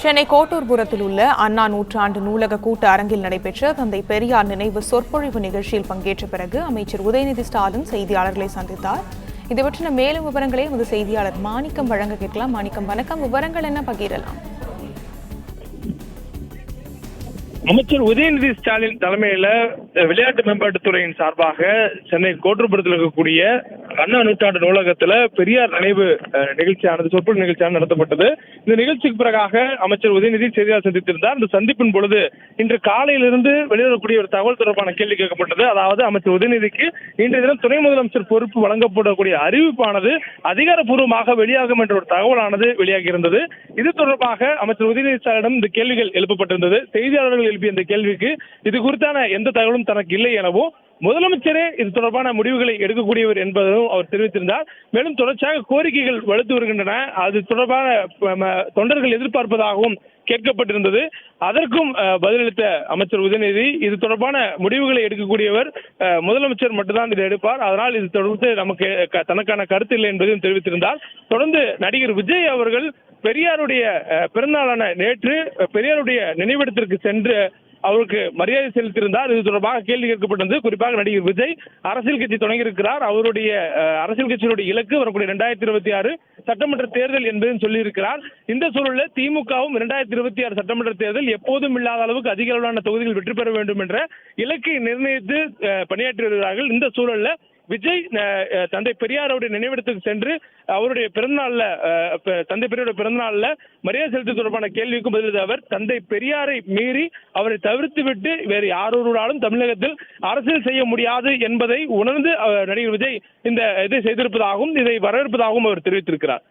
சென்னை கோட்டூர்புரத்தில் உள்ள அண்ணா நூற்றாண்டு நூலக கூட்ட அரங்கில் நடைபெற்ற தந்தை பெரியார் நினைவு சொற்பொழிவு நிகழ்ச்சியில் பங்கேற்ற பிறகு அமைச்சர் உதயநிதி ஸ்டாலின் செய்தியாளர்களை சந்தித்தார். இதை பற்றின மேலும் விவரங்களை எமது செய்தியாளர் மாணிக்கம் வழங்க கேட்கலாம். மாணிக்கம், வணக்கம். விவரங்கள் என்ன பகிரலாம்? அமைச்சர் உதயநிதி ஸ்டாலின் தலைமையில விளையாட்டு மேம்பாட்டுத்துறையின் சார்பாக சென்னை கோட்டூர்புரத்தில் இருக்கக்கூடிய அண்ணா நூற்றாண்டு நூலகத்துல பெரியார் நினைவு நிகழ்ச்சியானது சொற்பொழிவு நிகழ்ச்சியானது நடத்தப்பட்டது. இந்த நிகழ்ச்சிக்கு பிறகாக அமைச்சர் உதயநிதி செய்தியாளர் சந்தித்திருந்தார். இந்த சந்திப்பின் பொழுது இன்று காலையிலிருந்து வெளியிடக்கூடிய ஒரு தகவல் தொடர்பான கேள்வி கேட்கப்பட்டது. அதாவது அமைச்சர் உதயநிதிக்கு இன்றைய தினம் துணை முதலமைச்சர் பொறுப்பு வழங்கப்படக்கூடிய அறிவிப்பானது அதிகாரப்பூர்வமாக வெளியாகும் என்ற ஒரு தகவலானது வெளியாகி இருந்தது. இது தொடர்பாக அமைச்சர் உதயநிதி ஸ்டாலினிடம் இந்த கேள்விகள் எழுப்பப்பட்டிருந்தது. செய்தியாளர்கள் எழுப்பிய இந்த கேள்விக்கு இது குறித்தான எந்த தகவலும் தனக்கு இல்லை எனவும், முதலமைச்சரே இது தொடர்பான முடிவுகளை எடுக்கக்கூடியவர் என்பதும் அவர் தெரிவித்திருந்தார். மேலும் தொடர்ச்சியாக கோரிக்கைகள் வலுத்து வருகின்றன, அது தொடர்பான தொண்டர்கள் எதிர்பார்ப்பதாகவும் கேட்கப்பட்டிருந்தது. அதற்கும் பதிலளித்த அமைச்சர் உதயநிதி, இது தொடர்பான முடிவுகளை எடுக்கக்கூடியவர் முதலமைச்சர் மட்டும்தான் இதை எடுப்பார், அதனால் இது தொடர்ந்து நமக்கு தனக்கான கருத்து இல்லை என்பதையும் தெரிவித்திருந்தார். தொடர்ந்து நடிகர் விஜய் அவர்கள் பெரியாருடைய பிறந்தநாளான நேற்று பெரியாருடைய நினைவிடத்திற்கு சென்று அவருக்கு மரியாதை செலுத்தியிருந்தார். இது தொடர்பாக கேள்வி கேட்கப்பட்டது. குறிப்பாக நடிகர் விஜய் அரசியல் கட்சி தொடங்கியிருக்கிறார். அவருடைய அரசியல் கட்சியினுடைய இலக்கு வரக்கூடிய 2026 சட்டமன்ற தேர்தல் என்பதும் சொல்லியிருக்கிறார். இந்த சூழலில் திமுகவும் 2026 சட்டமன்ற தேர்தல் எப்போதும் இல்லாத அளவுக்கு அதிக அளவிலான தொகுதிகள் வெற்றி பெற வேண்டும் என்ற இலக்கை நிர்ணயித்து பணியாற்றி வருகிறார்கள். இந்த சூழலில் விஜய் தந்தை பெரியாருடைய நினைவிடத்துக்கு சென்று அவருடைய பிறந்தநாள்ல தந்தை பெரியாருடைய பிறந்தநாள்ல மரியாதை செலுத்த தொடர்பான கேள்விக்கும் பதிலளித்த அவர், தந்தை பெரியாரை மீறி அவரை தவிர்த்து விட்டு வேறு யாரோடாலும் தமிழகத்தில் அரசியல் செய்ய முடியாது என்பதை உணர்ந்து நடிகர் விஜய் இந்த இதை செய்திருப்பதாகவும் இதை வரவேற்பதாகவும் அவர் தெரிவித்திருக்கிறார்.